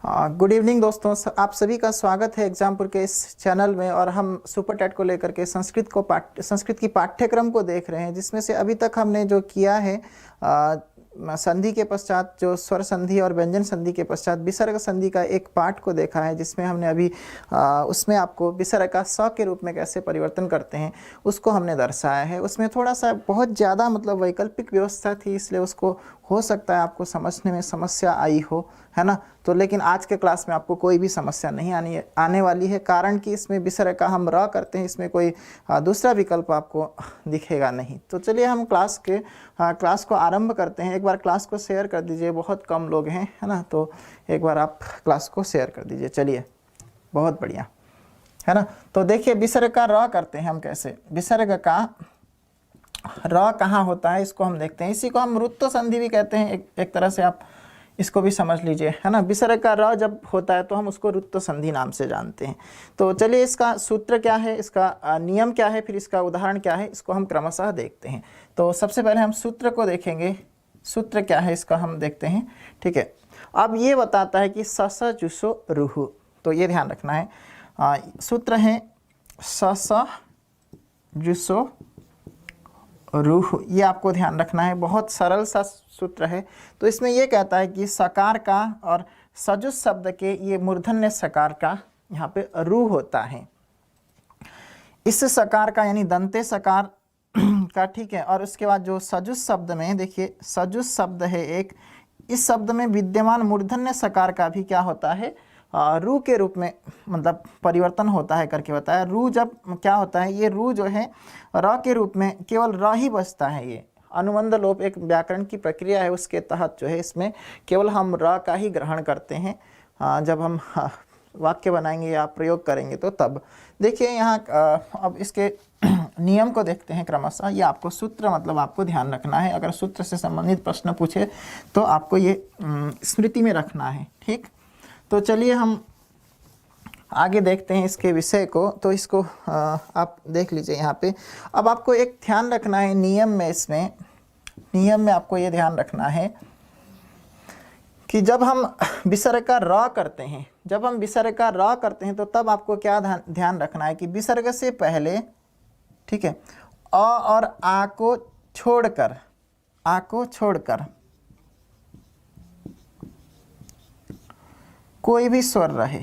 Good evening दोस्तों, आप सभी का स्वागत है एग्जामपुर के इस चैनल में। और हम सुपर टेट को लेकर के संस्कृत की पाठ्यक्रम को देख रहे हैं, जिसमें से अभी तक हमने जो किया है संधि के पश्चात, जो स्वर संधि और व्यंजन संधि के पश्चात विसर्ग संधि का एक पाठ को देखा है, जिसमें हमने अभी उसमें आपको विसर्ग का स के रूप में कैसे परिवर्तन करते हैं उसको हमने दर्शाया है। उसमें थोड़ा सा बहुत ज़्यादा मतलब वैकल्पिक व्यवस्था थी, इसलिए उसको हो सकता है आपको समझने में समस्या आई हो, है ना। तो लेकिन आज के क्लास में आपको कोई भी समस्या नहीं आने वाली है, कारण कि इसमें विसर्ग का हम र करते हैं, इसमें कोई दूसरा विकल्प आपको दिखेगा नहीं। तो चलिए हम क्लास को आरंभ करते हैं। एक बार क्लास को शेयर कर दीजिए, बहुत कम लोग हैं, है ना। तो एक बार आप क्लास को शेयर कर दीजिए। चलिए, बहुत बढ़िया, है ना। तो देखिए विसर्ग का र करते हैं हम कैसे। विसर्ग का र कहाँ होता है इसको हम देखते हैं। इसी को हम रुत्व संधि भी कहते हैं, एक तरह से आप इसको भी समझ लीजिए, है ना। विसर्ग का र जब होता है तो हम उसको रुत्व संधि नाम से जानते हैं। तो चलिए इसका सूत्र क्या है, इसका नियम क्या है, फिर इसका उदाहरण क्या है, इसको हम क्रमशः देखते हैं। तो सबसे पहले हम सूत्र को देखेंगे। सूत्र क्या है इसका हम देखते हैं, ठीक है। अब ये बताता है कि स स जुसो रुहु, तो ये ध्यान रखना है। सूत्र है स स जुसो रूह, ये आपको ध्यान रखना है। बहुत सरल सा सूत्र है। तो इसमें ये कहता है कि सकार का और सजुस शब्द के ये मूर्धन्य सकार का यहाँ पे रूह होता है। इस सकार का यानी दंते सकार का, ठीक है। और उसके बाद जो सजुस शब्द में देखिए, सजुस शब्द है एक, इस शब्द में विद्यमान मूर्धन्य सकार का भी क्या होता है, रू के रूप में मतलब परिवर्तन होता है करके बताया। रू जब क्या होता है, ये रू जो है र के रूप में केवल र ही बचता है। ये अनुबंध लोप एक व्याकरण की प्रक्रिया है, उसके तहत जो है इसमें केवल हम र का ही ग्रहण करते हैं। जब हम वाक्य बनाएंगे या प्रयोग करेंगे तो तब देखिए यहाँ अब इसके नियम को देखते हैं क्रमशः। ये आपको सूत्र मतलब आपको ध्यान रखना है। अगर सूत्र से संबंधित प्रश्न पूछे तो आपको ये स्मृति में रखना है, ठीक। तो चलिए हम आगे देखते हैं इसके विषय को। तो इसको आप देख लीजिए यहाँ पे। अब आपको एक ध्यान रखना है नियम में, इसमें नियम में आपको ये ध्यान रखना है कि जब हम विसर्ग का र करते हैं, जब हम विसर्ग का र करते हैं तो तब आपको क्या ध्यान रखना है कि विसर्ग से पहले, ठीक है, अ और आ को छोड़कर कोई भी स्वर रहे,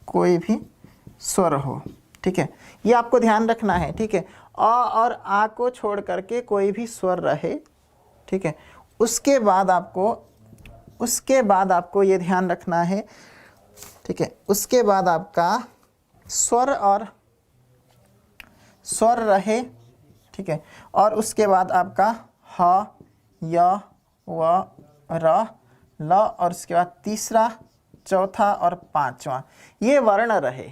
कोई भी स्वर हो, ठीक है। ये आपको ध्यान रखना है, ठीक है। अ और आ को छोड़ करके कोई भी स्वर रहे, ठीक है। उसके बाद आपको ये ध्यान रखना है, ठीक है। उसके बाद आपका स्वर रहे, ठीक है। और उसके बाद आपका ह, य, व, र, ल, और उसके बाद तीसरा, चौथा और पांचवा ये वर्ण रहे,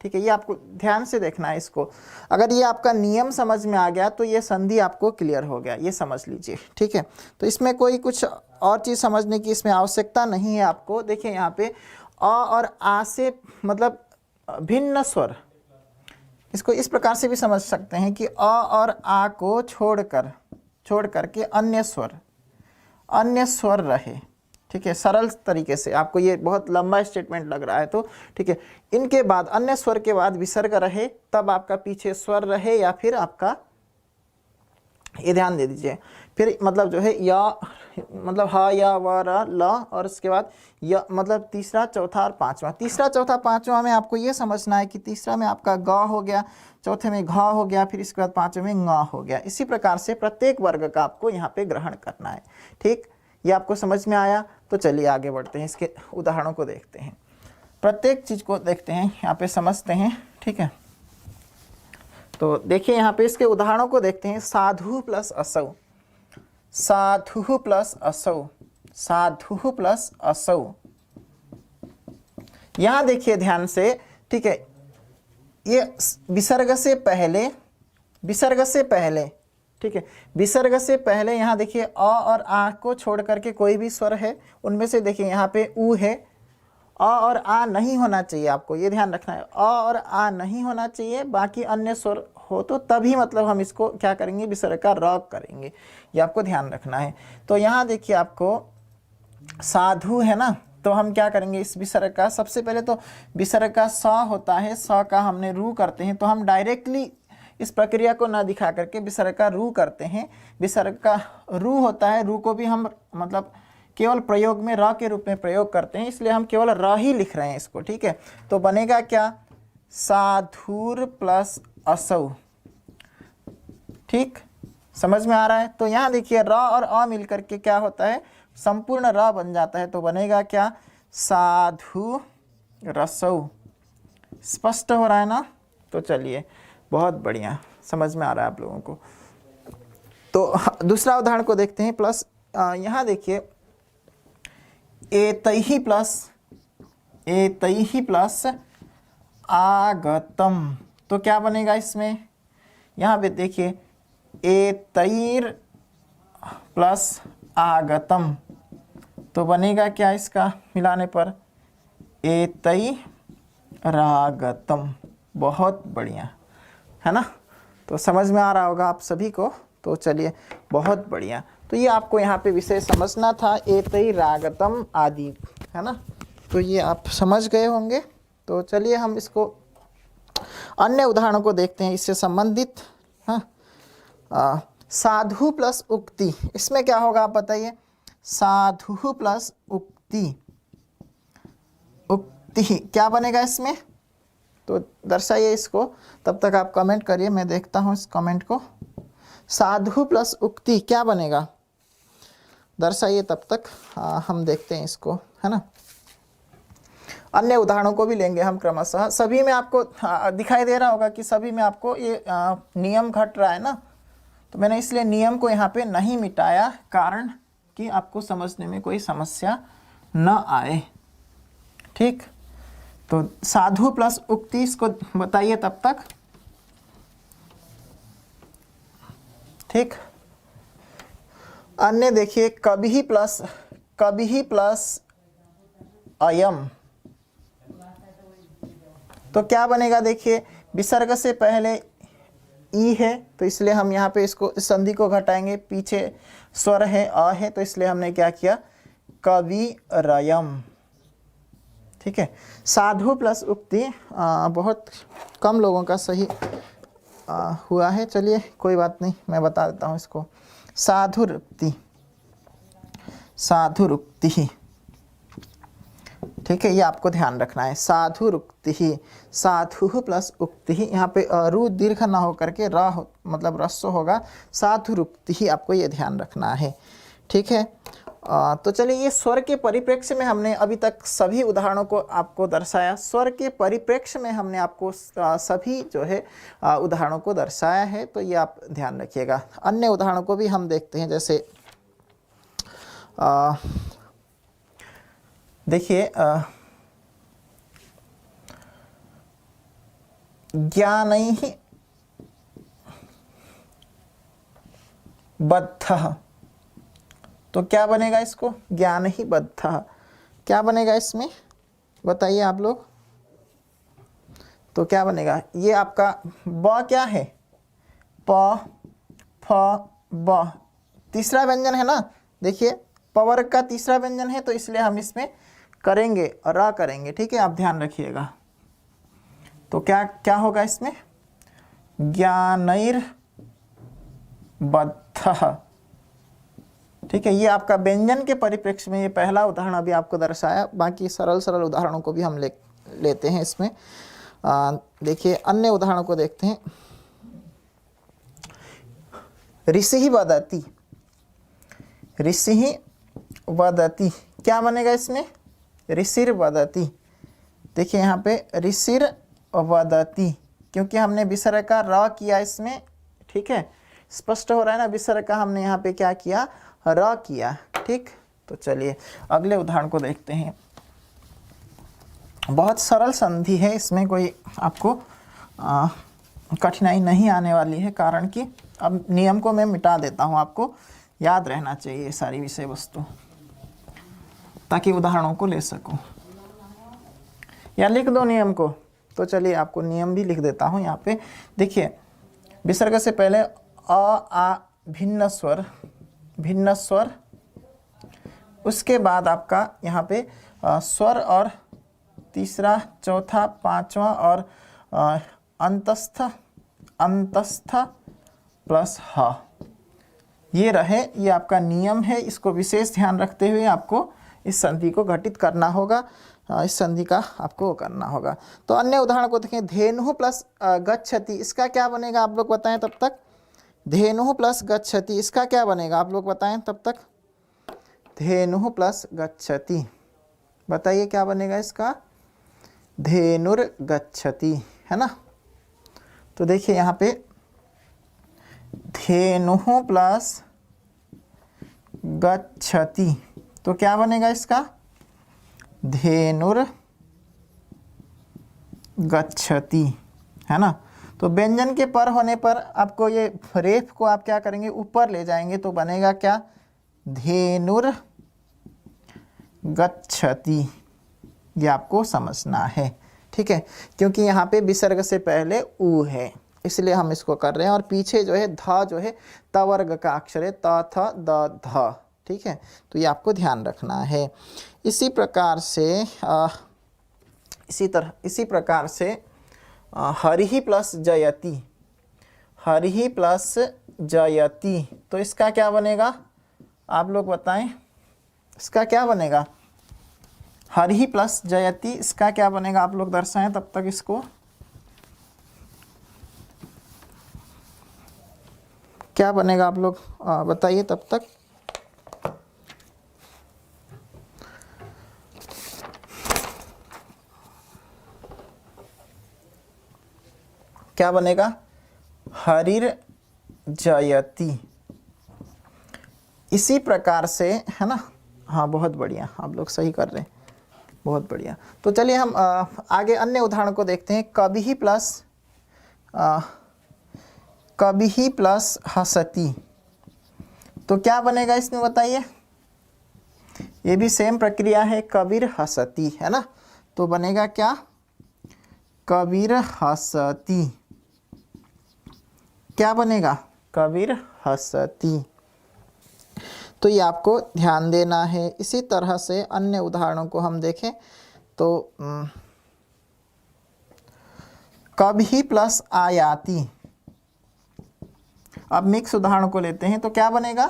ठीक है। ये आपको ध्यान से देखना है इसको। अगर ये आपका नियम समझ में आ गया तो ये संधि आपको क्लियर हो गया, ये समझ लीजिए, ठीक है। तो इसमें कोई कुछ और चीज़ समझने की इसमें आवश्यकता नहीं है आपको। देखिए यहाँ पे अ और आ से मतलब भिन्न स्वर, इसको इस प्रकार से भी समझ सकते हैं कि अ और आ को छोड़ करके अन्य स्वर रहे, ठीक है। सरल तरीके से आपको ये बहुत लंबा स्टेटमेंट लग रहा है तो ठीक है। इनके बाद अन्य स्वर के बाद विसर्ग रहे, तब आपका पीछे स्वर रहे, या फिर आपका ये ध्यान दे दीजिए, फिर मतलब जो है या मतलब ह, या, व, र, ल, और उसके बाद य मतलब तीसरा, चौथा और पांचवा। तीसरा, चौथा, पांचवा में आपको ये समझना है कि तीसरा में आपका ग हो गया, चौथे में घ हो गया, फिर इसके बाद पांचवें में ङ हो गया। इसी प्रकार से प्रत्येक वर्ग का आपको यहाँ पे ग्रहण करना है, ठीक। ये आपको समझ में आया। तो चलिए आगे बढ़ते हैं, इसके उदाहरणों को देखते हैं, प्रत्येक चीज़ को देखते हैं, यहाँ पे समझते हैं, ठीक है। तो देखिए यहाँ पे इसके उदाहरणों को देखते हैं। साधु प्लस असौ, साधु प्लस असौ, साधु प्लस असौ। यहाँ देखिए ध्यान से, ठीक है। ये विसर्ग से पहले, ठीक है, विसर्ग से पहले यहाँ देखिए अ और आ को छोड़ करके कोई भी स्वर है, उनमें से देखिए यहाँ पे उ है। अ और आ नहीं होना चाहिए, आपको ये ध्यान रखना है। अ और आ नहीं होना चाहिए, बाकी अन्य स्वर हो तो तभी मतलब हम इसको क्या करेंगे, विसर्ग का र करेंगे। ये आपको ध्यान रखना है। तो यहाँ देखिए आपको साधु है ना, तो हम क्या करेंगे, इस विसर्ग का सबसे पहले तो विसर्ग का स होता है, स का हमने रू करते हैं, तो हम डायरेक्टली इस प्रक्रिया को ना दिखा करके विसर्ग का रू करते हैं। विसर्ग का रू होता है, रू को भी हम मतलब केवल प्रयोग में र के रूप में प्रयोग करते हैं, इसलिए हम केवल र ही लिख रहे हैं इसको। ठीक है, तो बनेगा क्या, साधुर प्लस असौ। ठीक, समझ में आ रहा है। तो यहाँ देखिए र और अ मिल करके क्या होता है, संपूर्ण र बन जाता है, तो बनेगा क्या, साधु रसौ। स्पष्ट हो रहा है ना। तो चलिए, बहुत बढ़िया, समझ में आ रहा है आप लोगों को। तो दूसरा उदाहरण को देखते हैं। प्लस यहाँ देखिए एतैहि प्लस आगतम, तो क्या बनेगा इसमें, यहाँ पे देखिए एतैर प्लस आगतम, तो बनेगा क्या इसका मिलाने पर, एतै रागतम। बहुत बढ़िया, है ना। तो समझ में आ रहा होगा आप सभी को। तो चलिए, बहुत बढ़िया। तो ये आपको यहाँ पे विषय समझना था, एतै रागतम आदि, है ना। तो ये आप समझ गए होंगे। तो चलिए हम इसको अन्य उदाहरणों को देखते हैं इससे संबंधित। हाँ, साधु प्लस उक्ति, इसमें क्या होगा आप बताइए। साधु प्लस उक्ति, उक्ति क्या बनेगा इसमें, तो दर्शाइए इसको। तब तक आप कमेंट करिए, मैं देखता हूँ इस कमेंट को। साधु प्लस उक्ति क्या बनेगा, दर्शाइए तब तक। हम देखते हैं इसको, है ना। अन्य उदाहरणों को भी लेंगे हम क्रमशः। सभी में आपको दिखाई दे रहा होगा कि सभी में आपको ये नियम घट रहा है ना। तो मैंने इसलिए नियम को यहाँ पे नहीं मिटाया, कारण कि आपको समझने में कोई समस्या न आए। ठीक, तो साधु प्लस उक्ति इसको बताइए तब तक। ठीक, अन्य देखिए कभी प्लस अयम, तो क्या बनेगा, देखिए विसर्ग से पहले ई है, तो इसलिए हम यहाँ पे इसको संधि को घटाएंगे, पीछे स्वर है अ है, तो इसलिए हमने क्या किया, कवि रयम। ठीक है, साधु प्लस उक्ति बहुत कम लोगों का सही हुआ है। चलिए कोई बात नहीं, मैं बता देता हूँ इसको। साधुरुक्ति, साधुरुक्ति। ठीक है, ये आपको ध्यान रखना है। साधुरुक्ति, साधु प्लस उक्ति, यहाँ पे रू दीर्घ ना हो करके र मतलब रस्व होगा। साधुरुक्ति, आपको ये ध्यान रखना है। ठीक है, तो चलिए, ये स्वर के परिप्रेक्ष्य में हमने अभी तक सभी उदाहरणों को आपको दर्शाया। स्वर के परिप्रेक्ष्य में हमने आपको सभी जो है उदाहरणों को दर्शाया है, तो ये आप ध्यान रखिएगा। अन्य उदाहरणों को भी हम देखते हैं। जैसे देखिए ज्ञानैः बद्धः, तो क्या बनेगा इसको, ज्ञान ही बद्धः, क्या बनेगा इसमें बताइए आप लोग। तो क्या बनेगा, ये आपका ब क्या है, प फ ब, तीसरा व्यंजन है ना। देखिए प वर्ग का तीसरा व्यंजन है, तो इसलिए हम इसमें करेंगे और र करेंगे। ठीक है, आप ध्यान रखिएगा। तो क्या क्या होगा इसमें, ज्ञानैर् बद्धः। ठीक है, ये आपका व्यंजन के परिप्रेक्ष्य में ये पहला उदाहरण अभी आपको दर्शाया। बाकी सरल सरल उदाहरणों को भी हम लेते हैं इसमें। देखिए अन्य उदाहरणों को देखते हैं। ऋषिः वदति, ऋषिः वदति, क्या बनेगा इसमें, ऋषिर् वदति। देखिए यहाँ पे ऋषिर् वदति, क्योंकि हमने विसर्ग का र किया इसमें। ठीक है, स्पष्ट हो रहा है ना, विसर्ग का हमने यहाँ पे क्या किया, र किया। ठीक, तो चलिए अगले उदाहरण को देखते हैं। बहुत सरल संधि है, इसमें कोई आपको कठिनाई नहीं आने वाली है, कारण कि अब नियम को मैं मिटा देता हूँ। आपको याद रहना चाहिए सारी विषय वस्तु, ताकि उदाहरणों को ले सकूं। या लिख दो नियम को। तो चलिए आपको नियम भी लिख देता हूँ यहाँ पे। देखिए विसर्ग से पहले अ आ भिन्न स्वर, भिन्न स्वर, उसके बाद आपका यहाँ पे स्वर और तीसरा, चौथा, पांचवा और अंतस्थ अंतस्थ प्लस ह। ये रहे, ये आपका नियम है। इसको विशेष ध्यान रखते हुए आपको इस संधि को घटित करना होगा, इस संधि का आपको करना होगा। तो अन्य उदाहरण को देखें। धेनु प्लस गच्छति, इसका क्या बनेगा आप लोग बताएं तब तक। धेनु प्लस गच्छति, इसका क्या बनेगा आप लोग बताएं तब तक। धेनु प्लस गच्छति, बताइए क्या बनेगा इसका। धेनुर्गच्छति, है ना। तो देखिए यहाँ पे धेनु प्लस गच्छति, तो क्या बनेगा इसका। धेनुर्गच्छति, है ना। तो व्यंजन के पर होने पर आपको ये रेफ को आप क्या करेंगे, ऊपर ले जाएंगे, तो बनेगा क्या, धेनुर्गच्छति। ये आपको समझना है, ठीक है, क्योंकि यहाँ पे विसर्ग से पहले ऊ है, इसलिए हम इसको कर रहे हैं। और पीछे जो है ध जो है तवर्ग का अक्षर है, त थ द ध, ठीक है। तो ये आपको ध्यान रखना है। इसी प्रकार से हरिः प्लस जयति, हरिः प्लस जयति, तो इसका क्या बनेगा आप लोग बताएं। इसका क्या बनेगा, हरिः प्लस जयति, इसका क्या बनेगा आप लोग दर्शाएं तब तक इसको। क्या बनेगा आप लोग बताइए तब तक। क्या बनेगा, हरिर जयति। इसी प्रकार से, है ना। हाँ, बहुत बढ़िया, आप लोग सही कर रहे हैं, बहुत बढ़िया। तो चलिए हम आगे अन्य उदाहरण को देखते हैं। कबिहि प्लस हसति, तो क्या बनेगा इसमें बताइए। ये भी सेम प्रक्रिया है, कबीर हसति, है ना। तो बनेगा क्या, कबीर हसति। क्या बनेगा, कबीर हसति। तो ये आपको ध्यान देना है। इसी तरह से अन्य उदाहरणों को हम देखें तो कबिहि प्लस आयाति। अब मिक्स उदाहरण को लेते हैं, तो क्या बनेगा,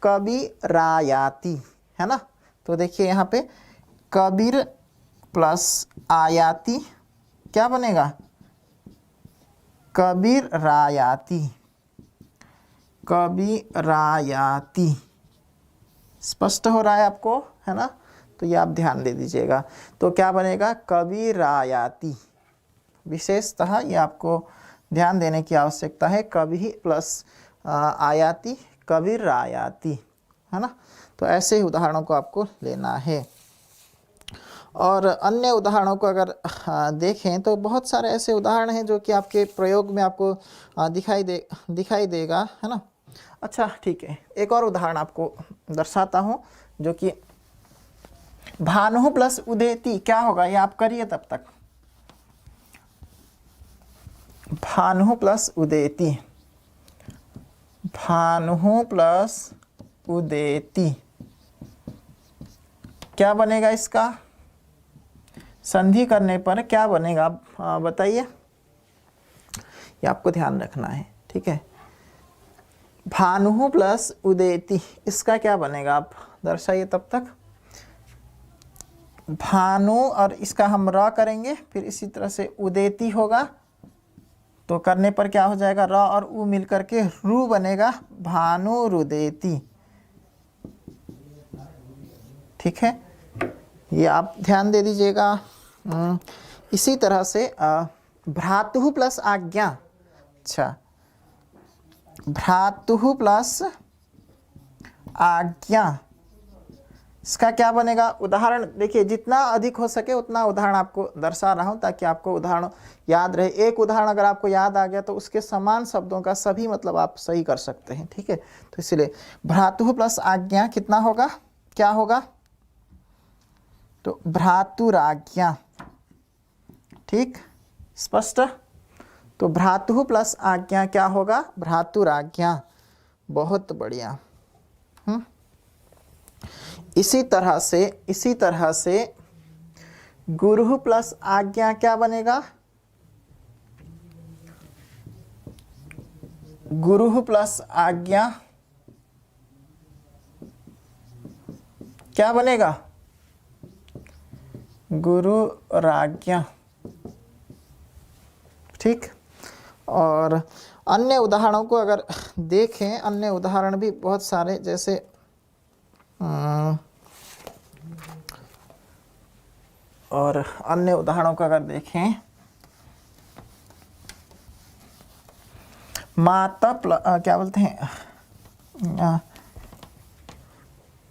कबीरायाति, है ना। तो देखिए यहाँ पे कबीर प्लस आयाति, क्या बनेगा, कबीरायाति, कबीरायाति। स्पष्ट हो रहा है आपको, है ना। तो ये आप ध्यान दे दीजिएगा। तो क्या बनेगा, कबीरायाति। विशेषतः ये आपको ध्यान देने की आवश्यकता है। कबिहि प्लस आयाति, कबीरायाति, है ना। तो ऐसे ही उदाहरणों को आपको लेना है। और अन्य उदाहरणों को अगर देखें तो बहुत सारे ऐसे उदाहरण हैं जो कि आपके प्रयोग में आपको दिखाई देगा, है ना। अच्छा, ठीक है, एक और उदाहरण आपको दर्शाता हूँ, जो कि भानु प्लस उदेति। क्या होगा ये आप करिए तब तक। भानु प्लस उदेति, भानु प्लस उदेति, क्या बनेगा इसका, संधि करने पर क्या बनेगा आप बताइए। ये आपको ध्यान रखना है, ठीक है। भानु प्लस उदेति, इसका क्या बनेगा आप दर्शाइए तब तक। भानु और इसका हम र करेंगे, फिर इसी तरह से उदेति होगा, तो करने पर क्या हो जाएगा, र और उ मिलकर के रु बनेगा, भानु रुदेति, ठीक है। ये आप ध्यान दे दीजिएगा। इसी तरह से भ्रातुः प्लस आज्ञा। अच्छा, भ्रातुः प्लस आज्ञा, इसका क्या बनेगा। उदाहरण देखिए, जितना अधिक हो सके उतना उदाहरण आपको दर्शा रहा हूँ ताकि आपको उदाहरण याद रहे। एक उदाहरण अगर आपको याद आ गया तो उसके समान शब्दों का सभी मतलब आप सही कर सकते हैं, ठीक है। तो इसलिए भ्रातुः प्लस आज्ञा कितना होगा, क्या होगा, तो भ्रातुराज्ञा, ठीक, स्पष्ट। तो भ्रातुः प्लस आज्ञा क्या होगा, भ्रातुराज्ञा। बहुत बढ़िया। इसी तरह से गुरु प्लस आज्ञा क्या बनेगा? गुरु प्लस आज्ञा क्या बनेगा? गुरु और आज्ञा। ठीक। और अन्य उदाहरणों को अगर देखें, अन्य उदाहरण भी बहुत सारे, जैसे और अन्य उदाहरणों को अगर देखें, माता क्या बोलते हैं,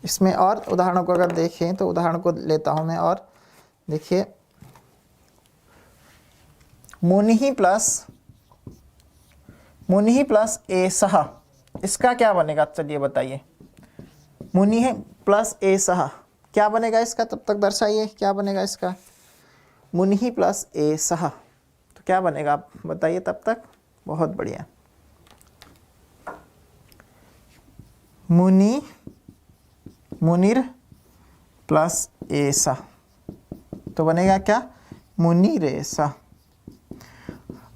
इसमें और उदाहरणों को अगर देखें तो उदाहरण को लेता हूं मैं। और देखिए, मुनि प्लस एसह, इसका क्या बनेगा? चलिए बताइए। मुनि प्लस एसह क्या बनेगा इसका? तब तक दर्शाइए क्या बनेगा इसका। मुनि प्लस एसह तो क्या बनेगा, आप बताइए तब तक। बहुत बढ़िया। मुनिर प्लस एसा तो बनेगा क्या? मुनिरेसा।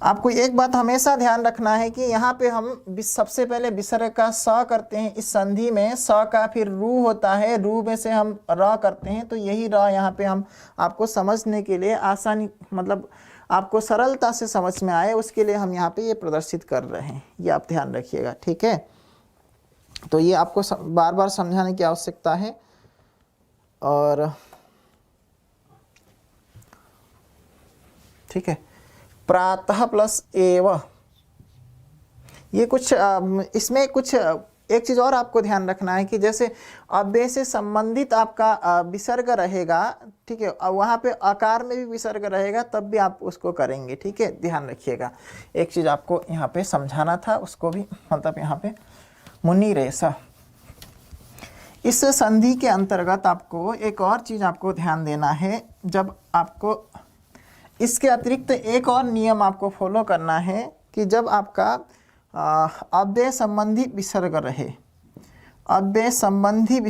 आपको एक बात हमेशा ध्यान रखना है कि यहाँ पे हम सबसे पहले विसर्ग का स करते हैं। इस संधि में स का फिर रू होता है, रू में से हम र करते हैं। तो यही र यहाँ पे हम आपको समझने के लिए आसानी, मतलब आपको सरलता से समझ में आए, उसके लिए हम यहाँ पे ये प्रदर्शित कर रहे हैं। ये आप ध्यान रखिएगा, ठीक है। तो ये आपको बार बार समझाने की आवश्यकता है। और ठीक है, प्रातः प्लस एव, ये कुछ इसमें कुछ एक चीज़ और आपको ध्यान रखना है कि जैसे अव्यय से संबंधित आपका विसर्ग रहेगा, ठीक है, और वहाँ पे आकार में भी विसर्ग रहेगा, तब भी आप उसको करेंगे, ठीक है। ध्यान रखिएगा। एक चीज़ आपको यहाँ पे समझाना था, उसको भी, मतलब यहाँ पे मुनिरेसा, इस संधि के अंतर्गत आपको एक और चीज़ आपको ध्यान देना है। जब आपको इसके अतिरिक्त एक और नियम आपको फॉलो करना है कि जब आपका अव्यय संबंधी विसर्ग रहे, अव्यय संबंधी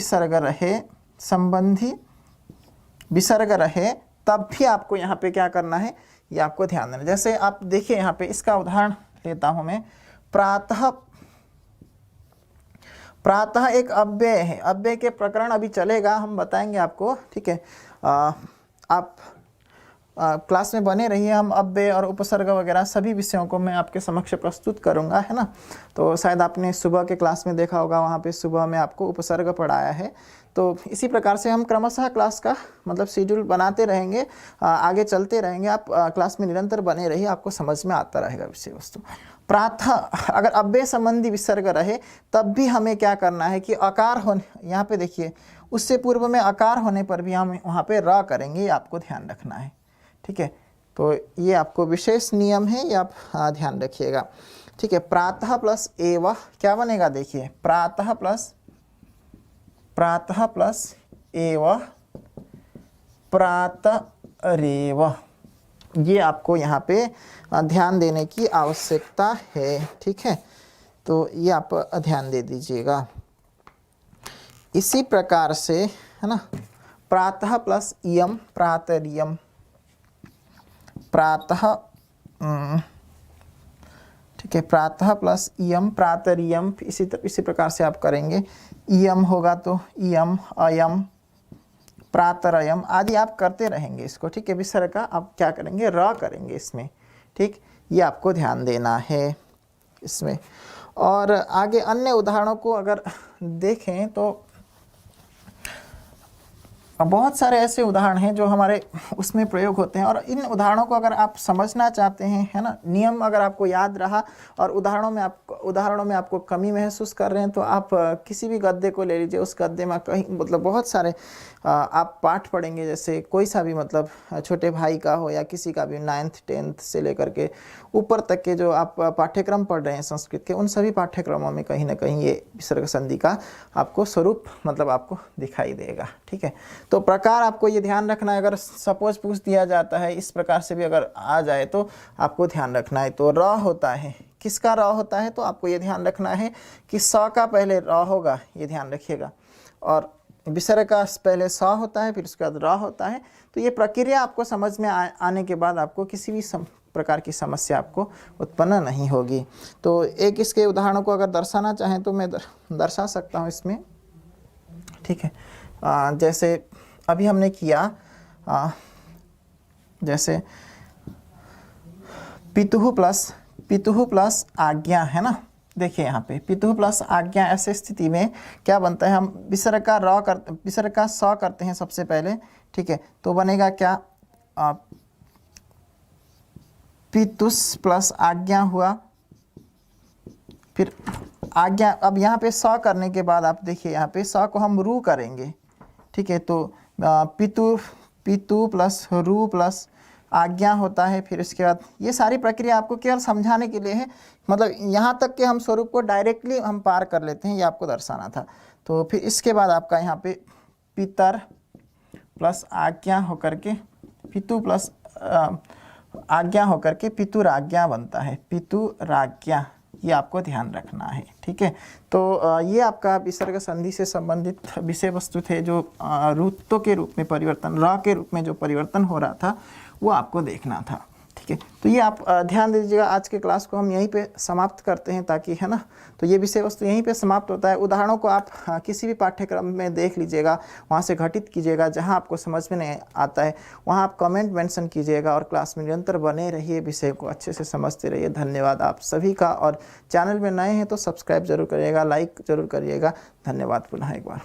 विसर्ग रहे, तब भी आपको यहाँ पे क्या करना है, ये आपको ध्यान देना। जैसे आप देखिए यहाँ पे, इसका उदाहरण लेता हूँ मैं। प्रातः एक अव्यय है। अव्यय के प्रकरण अभी चलेगा, हम बताएंगे आपको, ठीक है। आप क्लास में बने रहिए। हम अव्यय और उपसर्ग वगैरह सभी विषयों को मैं आपके समक्ष प्रस्तुत करूंगा, है ना। तो शायद आपने सुबह के क्लास में देखा होगा, वहाँ पे सुबह में आपको उपसर्ग पढ़ाया है। तो इसी प्रकार से हम क्रमशः क्लास का मतलब शेड्यूल बनाते रहेंगे, आगे चलते रहेंगे। आप क्लास में निरंतर बने रहिए, आपको समझ में आता रहेगा विषय वस्तु। प्रातः अगर अव्यय संबंधी विसर्ग रहे, तब भी हमें क्या करना है कि आकार होने, यहाँ पे देखिए, उससे पूर्व में आकार होने पर भी हम वहाँ पे र करेंगे, ये आपको ध्यान रखना है, ठीक है। तो ये आपको विशेष नियम है, ये आप ध्यान रखिएगा, ठीक है। प्रातः प्लस एव क्या बनेगा? देखिए, प्रातः प्लस एव प्रातरेव, ये आपको यहाँ पे ध्यान देने की आवश्यकता है, ठीक है। तो ये आप ध्यान दे दीजिएगा। इसी प्रकार से, है ना, प्रातः प्लस इयम प्रातरियम, प्रातः, ठीक है, प्रातः प्लस इयम प्रातरियम, इसी प्रकार से आप करेंगे। इयम होगा तो इयम, अयम, प्रातरयम आदि आप करते रहेंगे इसको, ठीक है। विसर्ग का आप क्या करेंगे? र करेंगे इसमें, ठीक। ये आपको ध्यान देना है इसमें। और आगे अन्य उदाहरणों को अगर देखें तो बहुत सारे ऐसे उदाहरण हैं जो हमारे उसमें प्रयोग होते हैं। और इन उदाहरणों को अगर आप समझना चाहते हैं, है ना, नियम अगर आपको याद रहा और उदाहरणों में आपको कमी महसूस कर रहे हैं, तो आप किसी भी गद्य को ले लीजिए। उस गद्य में कहीं मतलब बहुत सारे आप पाठ पढ़ेंगे, जैसे कोई सा भी, मतलब छोटे भाई का हो या किसी का भी, 9th 10th से लेकर के ऊपर तक के जो आप पाठ्यक्रम पढ़ रहे हैं संस्कृत के, उन सभी पाठ्यक्रमों में कहीं ना कहीं ये विसर्ग संधि का आपको स्वरूप मतलब आपको दिखाई देगा, ठीक है। तो प्रकार आपको ये ध्यान रखना है। अगर सपोज पूछ दिया जाता है इस प्रकार से भी अगर आ जाए तो आपको ध्यान रखना है। तो र होता है, किसका र होता है? तो आपको ये ध्यान रखना है कि स का पहले र होगा, ये ध्यान रखिएगा। और विसर्ग का पहले स होता है, फिर उसके बाद र होता है। तो ये प्रक्रिया आपको समझ में आने के बाद आपको किसी भी प्रकार की समस्या आपको उत्पन्न नहीं होगी। तो एक इसके उदाहरणों को अगर दर्शाना चाहें तो मैं दर्शा सकता हूँ इसमें, ठीक है। जैसे अभी हमने किया, जैसे पितुः प्लस आज्ञा है ना। देखिए यहाँ पे पितुः प्लस आज्ञा, ऐसे स्थिति में क्या बनता है, हम विसर्ग का स करते हैं सबसे पहले, ठीक है। तो बनेगा क्या, पितुस् प्लस आज्ञा हुआ, फिर आज्ञा। अब यहाँ पे स करने के बाद आप देखिए यहाँ पे स को हम रू करेंगे, ठीक है। तो पितु प्लस रू प्लस आज्ञा होता है। फिर इसके बाद ये सारी प्रक्रिया आपको केवल समझाने के लिए है, मतलब यहाँ तक के हम स्वरूप को डायरेक्टली हम पार कर लेते हैं, ये आपको दर्शाना था। तो फिर इसके बाद आपका यहाँ पे पितर प्लस आज्ञा होकर के पितु प्लस आज्ञा होकर के पितुराज्ञा बनता है, पितुराज्ञा, ये आपको ध्यान रखना है, ठीक है। तो ये आपका विसर्ग संधि से संबंधित विषय वस्तु थे, जो रुत्तों के रूप में परिवर्तन, र के रूप में जो परिवर्तन हो रहा था वो आपको देखना था, ठीक है। तो ये आप ध्यान दीजिएगा। आज के क्लास को हम यहीं पे समाप्त करते हैं, ताकि है ना, तो ये विषय वस्तु यहीं पे समाप्त होता है। उदाहरणों को आप किसी भी पाठ्यक्रम में देख लीजिएगा, वहाँ से घटित कीजिएगा। जहाँ आपको समझ में नहीं आता है वहाँ आप कमेंट मेंशन कीजिएगा, और क्लास में निरंतर बने रहिए, विषय को अच्छे से समझते रहिए। धन्यवाद आप सभी का, और चैनल में नए हैं तो सब्सक्राइब जरूर करिएगा, लाइक जरूर करिएगा। धन्यवाद पुनः एक बार।